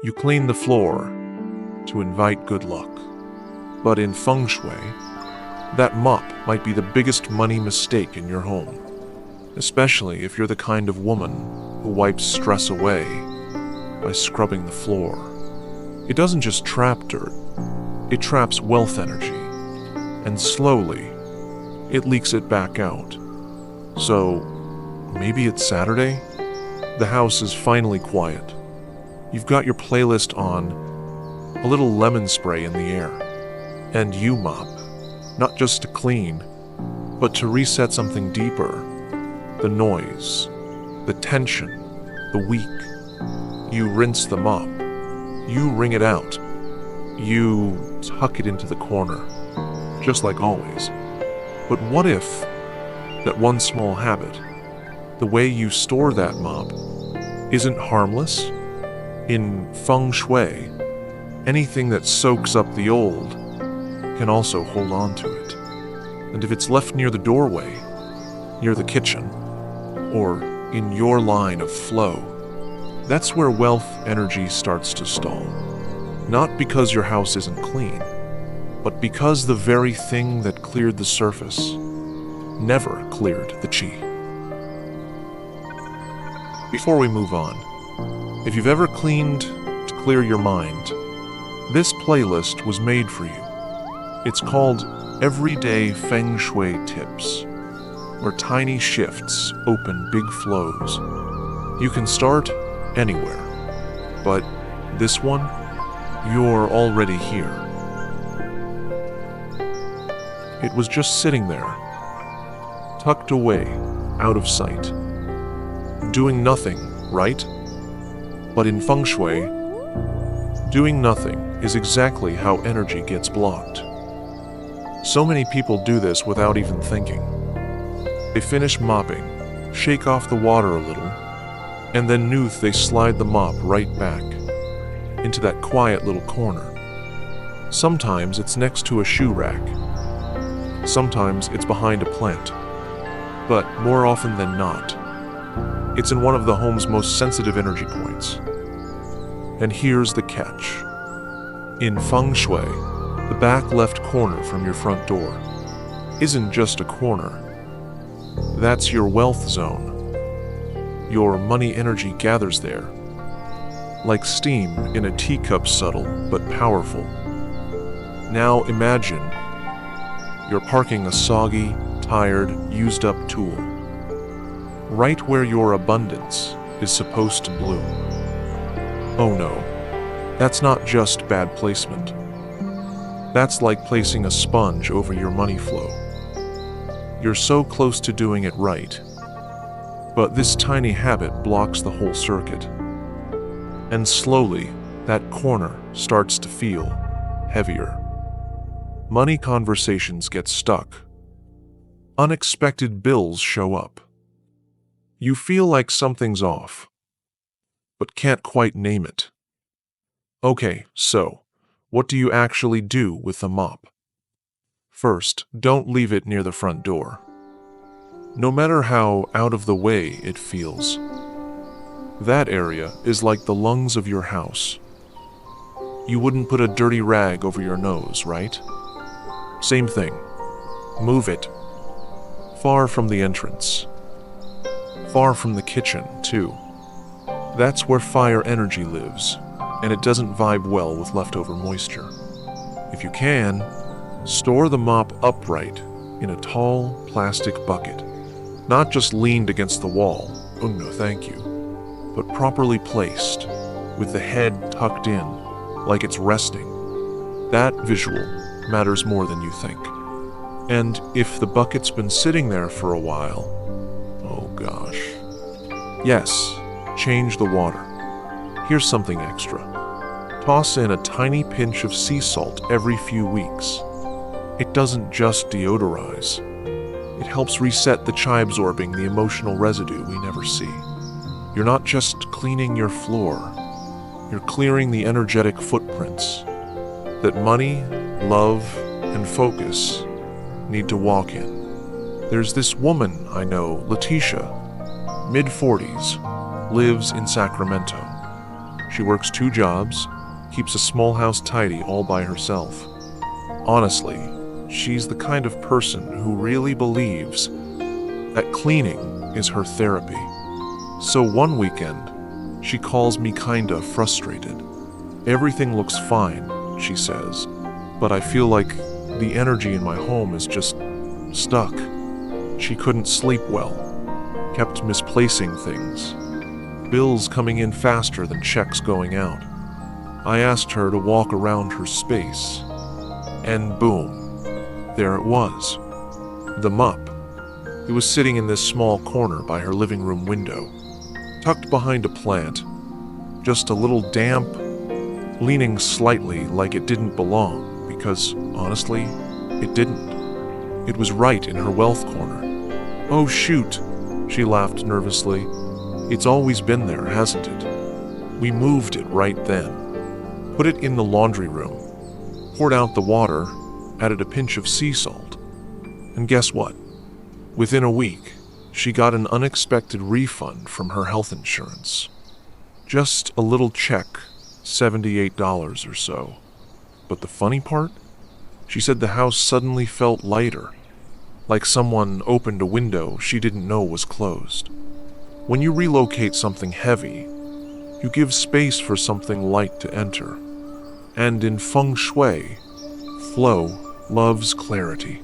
You clean the floor to invite good luck. But in Fengshui, that mop might be the biggest money mistake in your home, especially if you're the kind of woman who wipes stress away by scrubbing the floor. It doesn't just trap dirt, it traps wealth energy, and slowly, it leaks it back out. So, maybe it's Saturday? The house is finally quiet. You've got your playlist on, a little lemon spray in the air, and you mop, not just to clean, but to reset something deeper. The noise, the tension, the weak. You rinse the mop. You wring it out. You tuck it into the corner, just like always. But what if that one small habit, the way you store that mop, isn't harmless? In Feng Shui, anything that soaks up the old can also hold on to it. And if it's left near the doorway, near the kitchen, or in your line of flow, that's where wealth energy starts to stall. Not because your house isn't clean, but because the very thing that cleared the surface never cleared the chi. Before we move on, if you've ever cleaned to clear your mind, this playlist was made for you. It's called Everyday Feng Shui Tips, where tiny shifts open big flows. You can start anywhere, but this one, you're already here. It was just sitting there, tucked away, out of sight. Doing nothing, right? But in Feng Shui, doing nothing is exactly how energy gets blocked. So many people do this without even thinking. They finish mopping, shake off the water a little, and then they slide the mop right back into that quiet little corner. Sometimes it's next to a shoe rack. Sometimes it's behind a plant. But more often than not, it's in one of the home's most sensitive energy points. And here's the catch. In Feng Shui, the back left corner from your front door isn't just a corner. That's your wealth zone. Your money energy gathers there, like steam in a teacup, subtle but powerful. Now imagine you're parking a soggy, tired, used-up tool right where your abundance is supposed to bloom. Oh no, that's not just bad placement. That's like placing a sponge over your money flow. You're so close to doing it right, but this tiny habit blocks the whole circuit. And slowly, that corner starts to feel heavier. Money conversations get stuck. Unexpected bills show up. You feel like something's off, but can't quite name it. Okay, so, what do you actually do with the mop? First, don't leave it near the front door. No matter how out of the way it feels, that area is like the lungs of your house. You wouldn't put a dirty rag over your nose, right? Same thing. Move it. Far from the entrance. Far from the kitchen, too. That's where fire energy lives, and it doesn't vibe well with leftover moisture. If you can, store the mop upright in a tall plastic bucket. Not just leaned against the wall, oh no thank you, but properly placed, with the head tucked in, like it's resting. That visual matters more than you think. And if the bucket's been sitting there for a while, oh gosh. Yes, change the water. Here's something extra. Toss in a tiny pinch of sea salt every few weeks. It doesn't just deodorize. It helps reset the chi absorbing the emotional residue we never see. You're not just cleaning your floor, you're clearing the energetic footprints that money, love, and focus need to walk in. There's this woman I know, Letitia, mid-40s, lives in Sacramento. She works 2 jobs, keeps a small house tidy all by herself. Honestly, she's the kind of person who really believes that cleaning is her therapy. So one weekend, she calls me kinda frustrated. Everything looks fine, she says, but I feel like the energy in my home is just stuck. She couldn't sleep well, kept misplacing things, bills coming in faster than checks going out. I asked her to walk around her space, and boom, there it was. The mop. It was sitting in this small corner by her living room window, tucked behind a plant, just a little damp, leaning slightly like it didn't belong, because, honestly, it didn't. It was right in her wealth corner. "Oh shoot," she laughed nervously. "It's always been there, hasn't it? We moved it right then. Put it in the laundry room, poured out the water, added a pinch of sea salt. And guess what? Within a week, she got an unexpected refund from her health insurance. Just a little check, $78 or so. But the funny part? She said the house suddenly felt lighter, like someone opened a window she didn't know was closed. When you relocate something heavy, you give space for something light to enter. And in Feng Shui, flow loves clarity.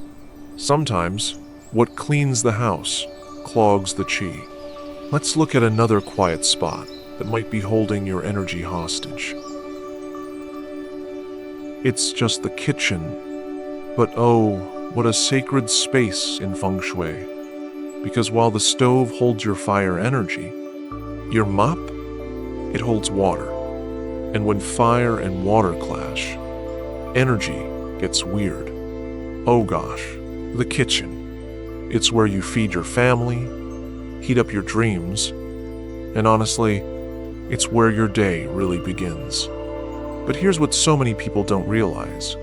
Sometimes, what cleans the house clogs the qi. Let's look at another quiet spot that might be holding your energy hostage. It's just the kitchen, but oh, what a sacred space in Feng Shui. Because while the stove holds your fire energy, your mop, it holds water. And when fire and water clash, energy gets weird. Oh gosh, the kitchen. It's where you feed your family, heat up your dreams, and honestly, it's where your day really begins. But here's what so many people don't realize.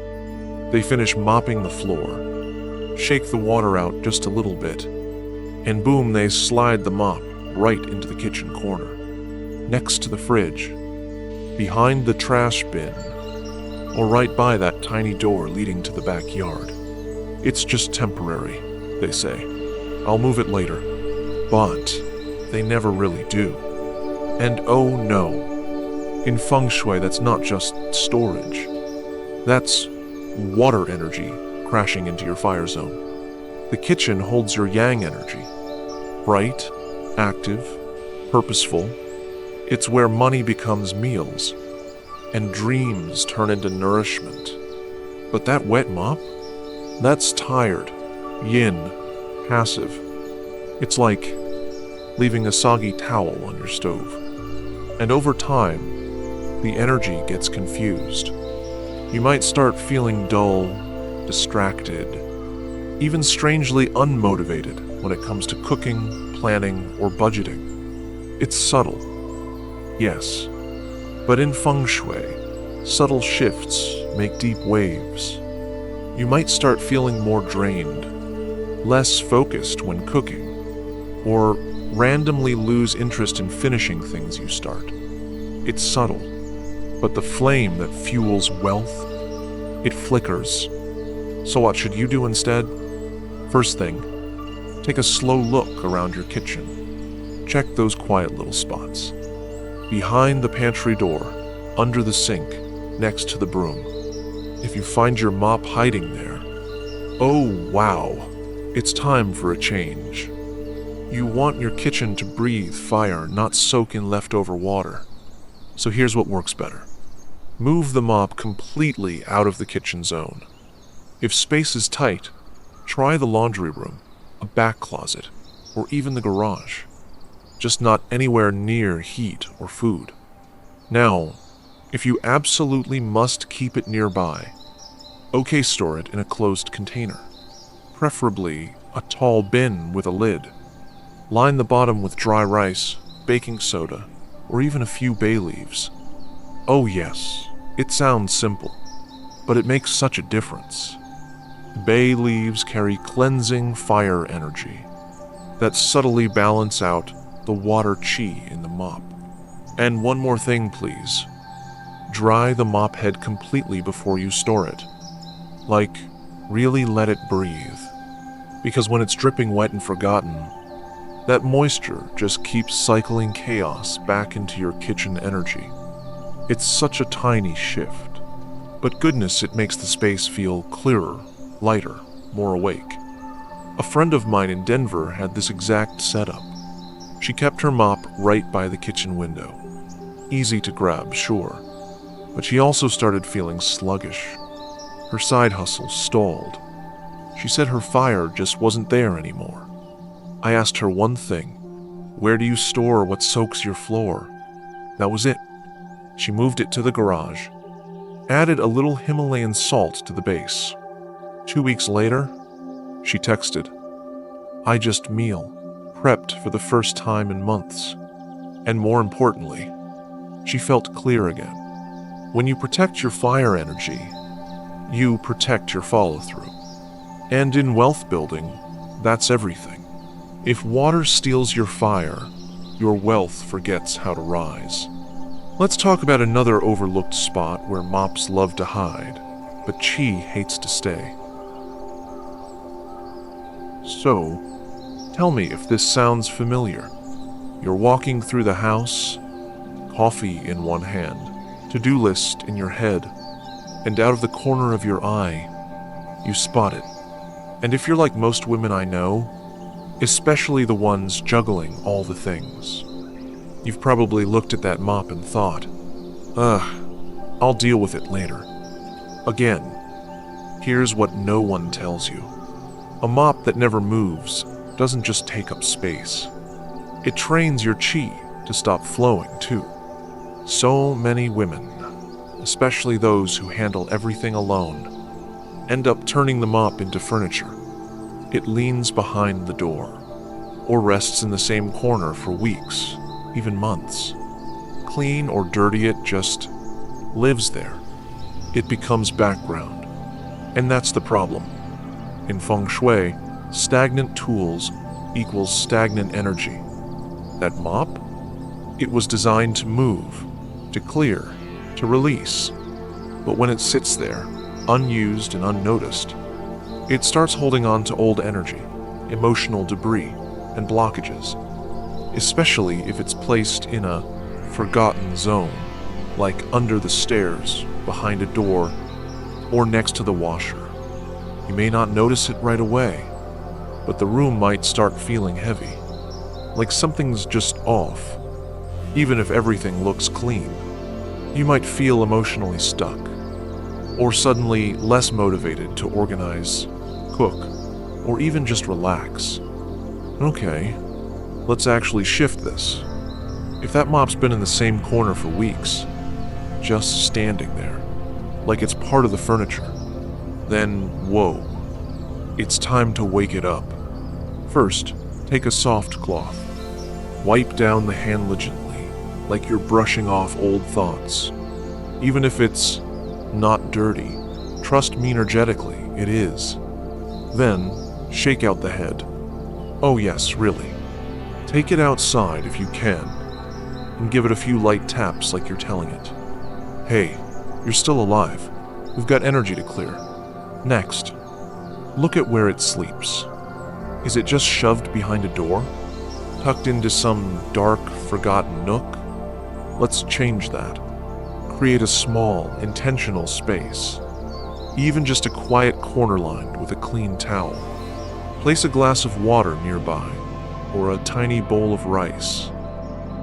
They finish mopping the floor, shake the water out just a little bit, and boom, they slide the mop right into the kitchen corner, next to the fridge, behind the trash bin, or right by that tiny door leading to the backyard. It's just temporary, they say. I'll move it later. But they never really do. And oh no, in Feng Shui, that's not just storage. That's water energy crashing into your fire zone. The kitchen holds your yang energy. Bright, active, purposeful. It's where money becomes meals, and dreams turn into nourishment. But that wet mop? That's tired, yin, passive. It's like leaving a soggy towel on your stove. And over time, the energy gets confused. You might start feeling dull, distracted, even strangely unmotivated when it comes to cooking, planning, or budgeting. It's subtle, yes, but in Feng Shui, subtle shifts make deep waves. You might start feeling more drained, less focused when cooking, or randomly lose interest in finishing things you start. It's subtle, but the flame that fuels wealth, it flickers. So what should you do instead? First thing, take a slow look around your kitchen. Check those quiet little spots. Behind the pantry door, under the sink, next to the broom. If you find your mop hiding there, oh wow, it's time for a change. You want your kitchen to breathe fire, not soak in leftover water. So here's what works better. Move the mop completely out of the kitchen zone. If space is tight, try the laundry room, a back closet, or even the garage. Just not anywhere near heat or food. Now, if you absolutely must keep it nearby, okay, store it in a closed container, preferably a tall bin with a lid. Line the bottom with dry rice, baking soda, or even a few bay leaves. Oh yes, it sounds simple, but it makes such a difference. Bay leaves carry cleansing fire energy that subtly balance out the water qi in the mop. And one more thing, please. Dry the mop head completely before you store it. Like, really let it breathe. Because when it's dripping wet and forgotten, that moisture just keeps cycling chaos back into your kitchen energy. It's such a tiny shift, but goodness, it makes the space feel clearer, lighter, more awake. A friend of mine in Denver had this exact setup. She kept her mop right by the kitchen window. Easy to grab, sure, but she also started feeling sluggish. Her side hustle stalled. She said her fire just wasn't there anymore. I asked her one thing: where do you store what soaks your floor? That was it. She moved it to the garage, added a little Himalayan salt to the base. 2 weeks later, she texted, "I just meal prepped for the first time in months." And more importantly, she felt clear again. When you protect your fire energy, you protect your follow-through. And in wealth building, that's everything. If water steals your fire, your wealth forgets how to rise. Let's talk about another overlooked spot where mops love to hide, but chi hates to stay. So, tell me if this sounds familiar. You're walking through the house, coffee in one hand, to-do list in your head, and out of the corner of your eye, you spot it. And if you're like most women I know, especially the ones juggling all the things, you've probably looked at that mop and thought, I'll deal with it later. Again, here's what no one tells you. A mop that never moves doesn't just take up space. It trains your chi to stop flowing, too. So many women, especially those who handle everything alone, end up turning the mop into furniture. It leans behind the door, or rests in the same corner for weeks, even months. Clean or dirty, it just lives there. It becomes background. And that's the problem. In Feng Shui, stagnant tools equals stagnant energy. That mop? It was designed to move, to clear, to release. But when it sits there, unused and unnoticed, it starts holding on to old energy, emotional debris, and blockages, especially if it's placed in a forgotten zone, like under the stairs, behind a door, or next to the washer. You may not notice it right away, but the room might start feeling heavy, like something's just off, even if everything looks clean. You might feel emotionally stuck, or suddenly less motivated to organize, cook, or even just relax. Okay, let's actually shift this. If that mop's been in the same corner for weeks, just standing there, like it's part of the furniture, then whoa, it's time to wake it up. First, take a soft cloth. Wipe down the handle gently, like you're brushing off old thoughts. Even if it's not dirty, trust me energetically, it is. Then, shake out the head. Oh yes, really. Take it outside if you can, and give it a few light taps like you're telling it. Hey, you're still alive. We've got energy to clear. Next, look at where it sleeps. Is it just shoved behind a door? Tucked into some dark, forgotten nook? Let's change that. Create a small, intentional space. Even just a quiet corner lined with a clean towel. Place a glass of water nearby, or a tiny bowl of rice.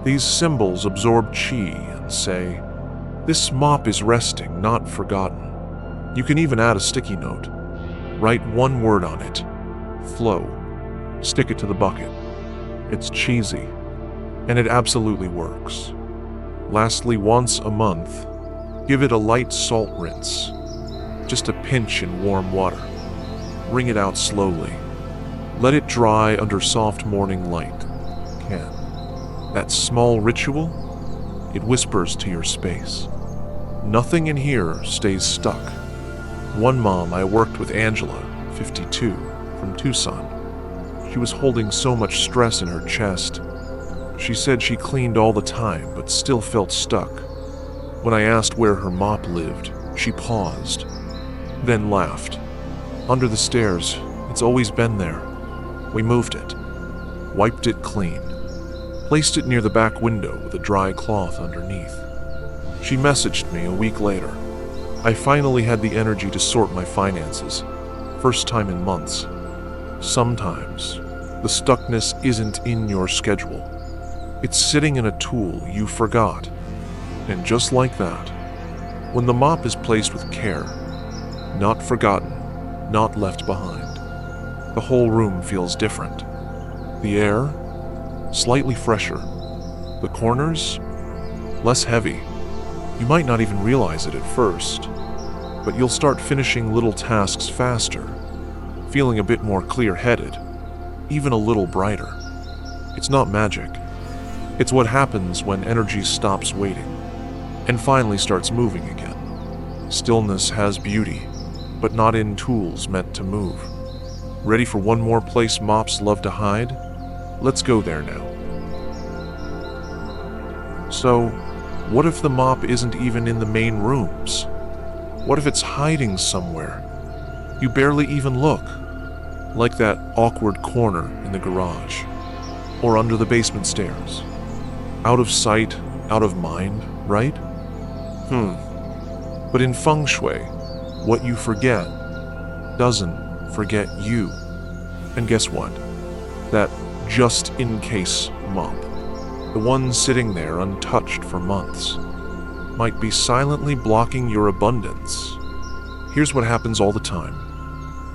These symbols absorb chi and say, this mop is resting, not forgotten. You can even add a sticky note. Write one word on it. Flow. Stick it to the bucket. It's cheesy, and it absolutely works. Lastly, once a month, give it a light salt rinse. Just a pinch in warm water. Wring it out slowly. Let it dry under soft morning light. That small ritual, it whispers to your space. Nothing in here stays stuck. One mom I worked with, Angela, 52, from Tucson. She was holding so much stress in her chest. She said she cleaned all the time but still felt stuck. When I asked where her mop lived, she paused, then laughed. Under the stairs, it's always been there. We moved it, wiped it clean, placed it near the back window with a dry cloth underneath. She messaged me a week later. I finally had the energy to sort my finances. First time in months. Sometimes, the stuckness isn't in your schedule. It's sitting in a tool you forgot. And just like that, when the mop is placed with care, not forgotten, not left behind, the whole room feels different. The air, slightly fresher. The corners, less heavy. You might not even realize it at first, but you'll start finishing little tasks faster, feeling a bit more clear-headed, even a little brighter. It's not magic. It's what happens when energy stops waiting and finally starts moving again. Stillness has beauty, but not in tools meant to move. Ready for one more place mops love to hide? Let's go there now. So, what if the mop isn't even in the main rooms? What if it's hiding somewhere? You barely even look, like that awkward corner in the garage, or under the basement stairs. Out of sight, out of mind, right? But in Feng Shui, what you forget doesn't forget you. And guess what? That just-in-case mop, the one sitting there untouched for months, might be silently blocking your abundance. Here's what happens all the time.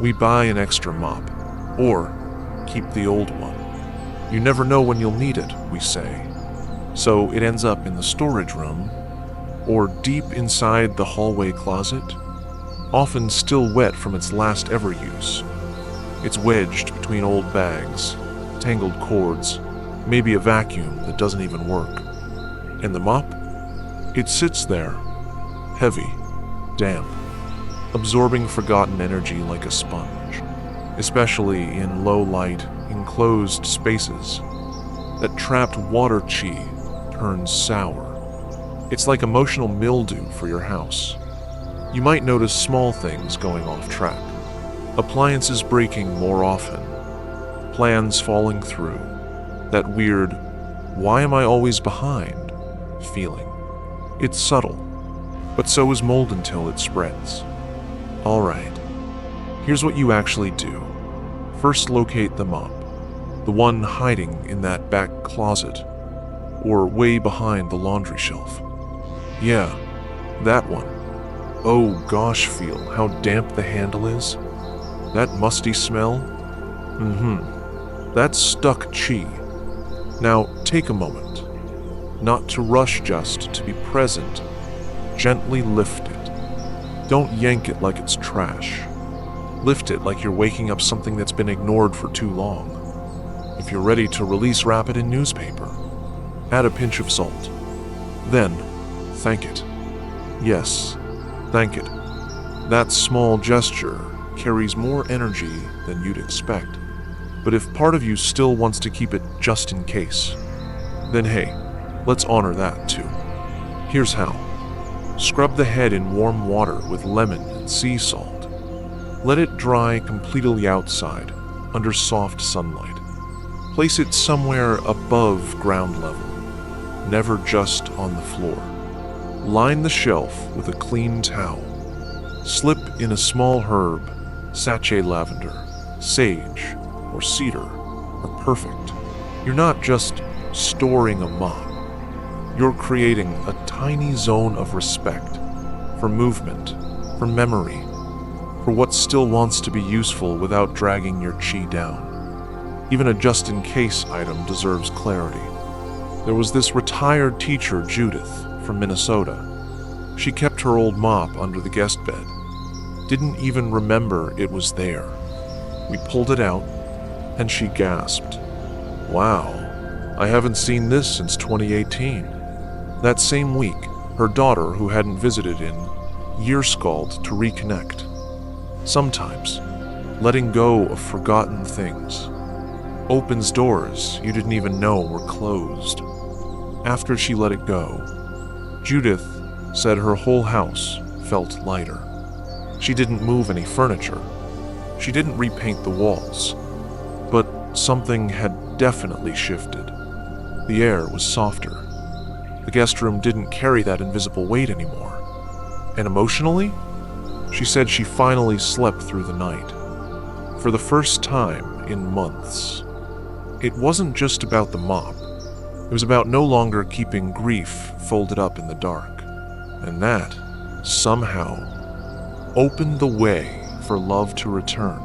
We buy an extra mop, or keep the old one. You never know when you'll need it, we say. So it ends up in the storage room, or deep inside the hallway closet, often still wet from its last ever use. It's wedged between old bags, tangled cords, maybe a vacuum that doesn't even work. And the mop? It sits there, heavy, damp, absorbing forgotten energy like a sponge, especially in low-light, enclosed spaces. That trapped water chi turns sour. It's like emotional mildew for your house. You might notice small things going off track. Appliances breaking more often. Plans falling through. That weird, why am I always behind feeling. It's subtle, but so is mold until it spreads. Alright, here's what you actually do. First locate the mop, the one hiding in that back closet, or way behind the laundry shelf. Yeah, that one. Oh gosh, feel how damp the handle is. That musty smell? That's stuck chi. Now take a moment, not to rush, just to be present. Gently lift it. Don't yank it like it's trash. Lift it like you're waking up something that's been ignored for too long. If you're ready to release, wrap it in newspaper. Add a pinch of salt. Then, thank it. Yes, thank it. That small gesture carries more energy than you'd expect. But if part of you still wants to keep it just in case, then hey, let's honor that too. Here's how. Scrub the head in warm water with lemon and sea salt. Let it dry completely outside, under soft sunlight. Place it somewhere above ground level, never just on the floor. Line the shelf with a clean towel. Slip in a small herb, sachet lavender, sage, or cedar are perfect. You're not just storing a mop. You're creating a tiny zone of respect for movement, for memory, for what still wants to be useful without dragging your chi down. Even a just-in-case item deserves clarity. There was this retired teacher, Judith, from Minnesota. She kept her old mop under the guest bed. Didn't even remember it was there. We pulled it out, and she gasped. Wow, I haven't seen this since 2018. That same week, her daughter, who hadn't visited in years, called to reconnect. Sometimes, letting go of forgotten things Opens doors you didn't even know were closed. After she let it go, Judith said her whole house felt lighter. She didn't move any furniture. She didn't repaint the walls. But something had definitely shifted. The air was softer. The guest room didn't carry that invisible weight anymore. And emotionally, she said she finally slept through the night. For the first time in months. It wasn't just about the mop. It was about no longer keeping grief folded up in the dark. And that, somehow, opened the way for love to return.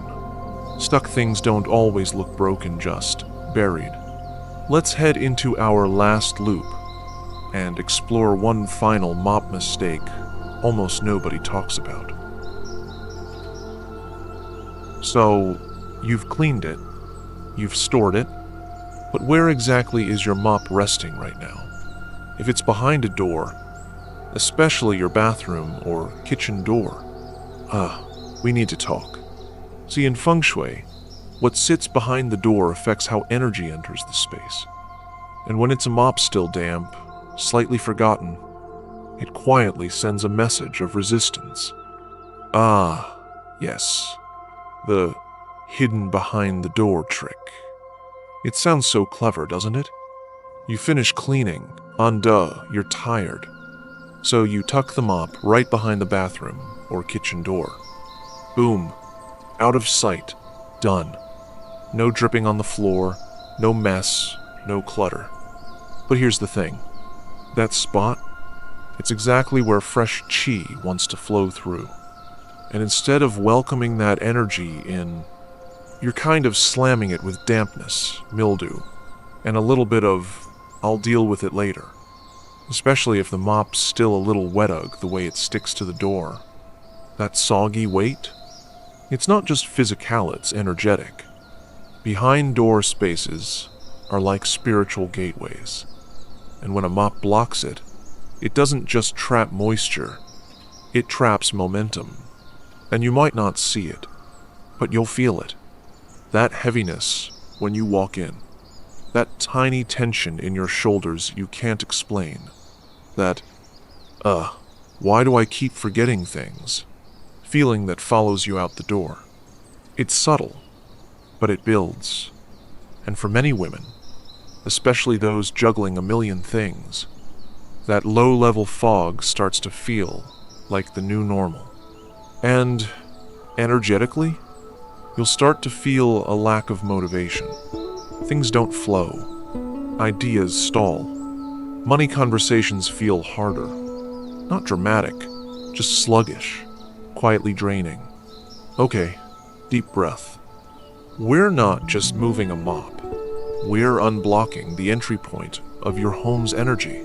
Stuck things don't always look broken, just buried. Let's head into our last loop and explore one final mop mistake almost nobody talks about. So, you've cleaned it, you've stored it, but where exactly is your mop resting right now? If it's behind a door, especially your bathroom or kitchen door, we need to talk. See, in Feng Shui, what sits behind the door affects how energy enters the space. And when it's a mop still damp, slightly forgotten, it quietly sends a message of resistance. Yes, the hidden behind the door trick. It sounds so clever, doesn't it? You finish cleaning, you're tired. So you tuck the mop right behind the bathroom or kitchen door. Boom, out of sight, done. No dripping on the floor, no mess, no clutter. But here's the thing. That spot, it's exactly where fresh qi wants to flow through. And instead of welcoming that energy in, you're kind of slamming it with dampness, mildew, and a little bit of, I'll deal with it later. Especially if the mop's still a little wet-ug the way it sticks to the door. That soggy weight? It's not just physical, it's energetic. Behind door spaces are like spiritual gateways. And when a mop blocks it, it doesn't just trap moisture, it traps momentum. And you might not see it, but you'll feel it. That heaviness when you walk in. That tiny tension in your shoulders you can't explain. That, why do I keep forgetting things? Feeling that follows you out the door. It's subtle, but it builds. And for many women, especially those juggling a million things, that low-level fog starts to feel like the new normal. And energetically, you'll start to feel a lack of motivation. Things don't flow. Ideas stall. Money conversations feel harder. Not dramatic, just sluggish, quietly draining. Okay, deep breath. We're not just moving a mop. We're unblocking the entry point of your home's energy.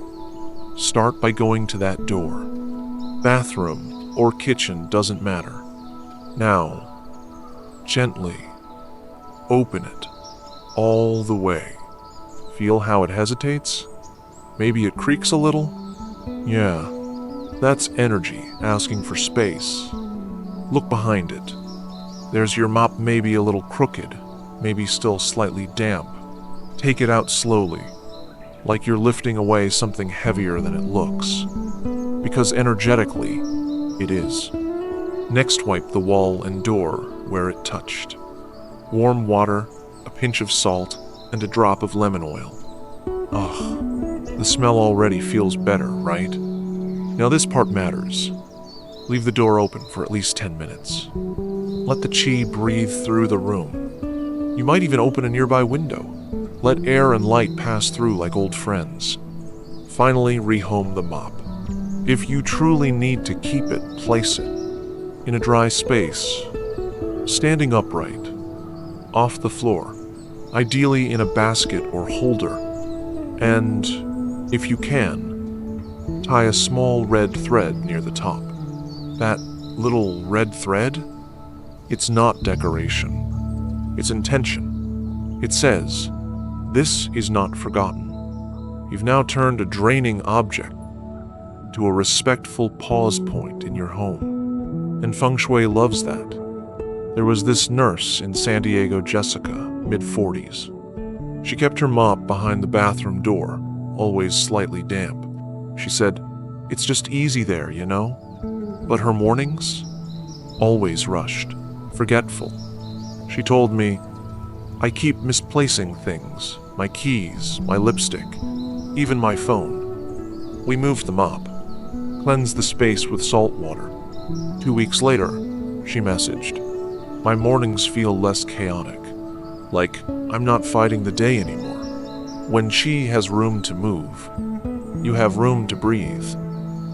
Start by going to that door. Bathroom or kitchen doesn't matter. Now, gently open it all the way. Feel how it hesitates? Maybe it creaks a little? Yeah, that's energy asking for space. Look behind it. There's your mop, maybe a little crooked, maybe still slightly damp. Take it out slowly, like you're lifting away something heavier than it looks. Because energetically, it is. Next, wipe the wall and door where it touched. Warm water, a pinch of salt, and a drop of lemon oil. The smell already feels better, right? Now this part matters. Leave the door open for at least 10 minutes. Let the qi breathe through the room. You might even open a nearby window. Let air and light pass through like old friends. Finally, rehome the mop. If you truly need to keep it, place it in a dry space, standing upright, off the floor, ideally in a basket or holder. And, if you can, tie a small red thread near the top. That little red thread? It's not decoration. It's intention. It says, this is not forgotten. You've now turned a draining object to a respectful pause point in your home. And Feng Shui loves that. There was this nurse in San Diego, Jessica, mid-40s. She kept her mop behind the bathroom door, always slightly damp. She said, "It's just easy there, you know?" But her mornings? Always rushed, forgetful. She told me, "I keep misplacing things, my keys, my lipstick, even my phone." We moved the mop, cleansed the space with salt water. 2 weeks later, she messaged, "My mornings feel less chaotic, like I'm not fighting the day anymore." When she has room to move, you have room to breathe.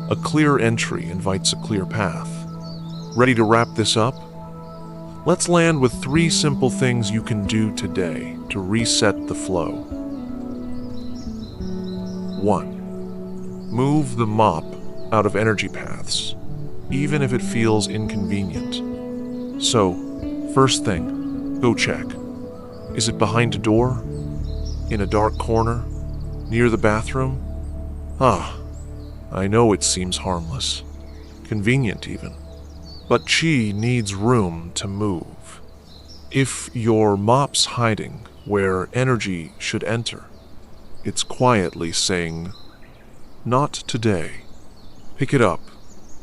A clear entry invites a clear path. Ready to wrap this up? Let's land with 3 simple things you can do today to reset the flow. 1. Move the mop out of energy paths, even if it feels inconvenient. So, first thing, go check. Is it behind a door? In a dark corner? Near the bathroom? I know it seems harmless. Convenient even. But chi needs room to move. If your mop's hiding where energy should enter, it's quietly saying, "Not today." Pick it up.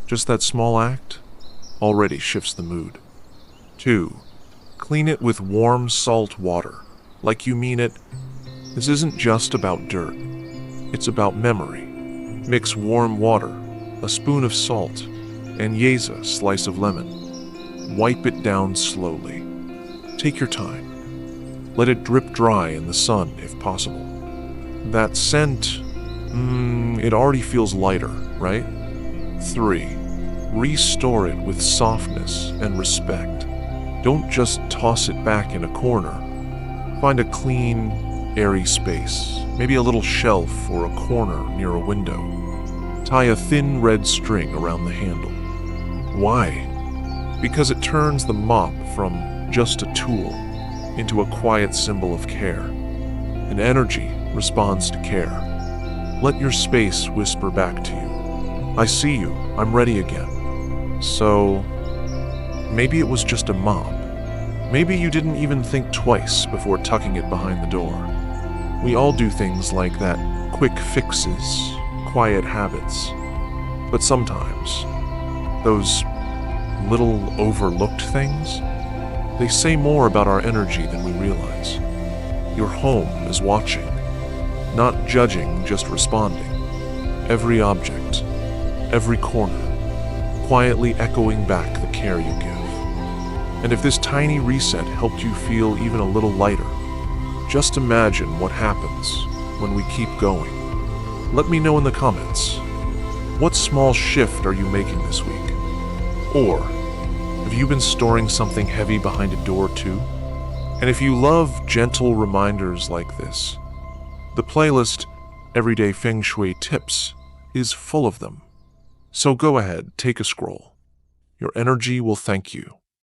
Just that small act already shifts the mood. 2. Clean it with warm salt water, like you mean it. This isn't just about dirt. It's about memory. Mix warm water, a spoon of salt, and a slice of lemon. Wipe it down slowly. Take your time. Let it drip dry in the sun if possible. That scent, it already feels lighter, right? 3. Restore it with softness and respect. Don't just toss it back in a corner. Find a clean, airy space, maybe a little shelf or a corner near a window. Tie a thin red string around the handle. Why? Because it turns the mop from just a tool into a quiet symbol of care. And energy responds to care. Let your space whisper back to you, "I see you, I'm ready again." So, maybe it was just a mop. Maybe you didn't even think twice before tucking it behind the door. We all do things like that, quick fixes, quiet habits. But sometimes, those little overlooked things, they say more about our energy than we realize. Your home is watching, not judging, just responding. Every object, every corner, quietly echoing back the care you give. And if this tiny reset helped you feel even a little lighter, just imagine what happens when we keep going. Let me know in the comments. What small shift are you making this week? Or have you been storing something heavy behind a door too? And if you love gentle reminders like this, the playlist Everyday Fengshui Tips is full of them. So go ahead, take a scroll. Your energy will thank you.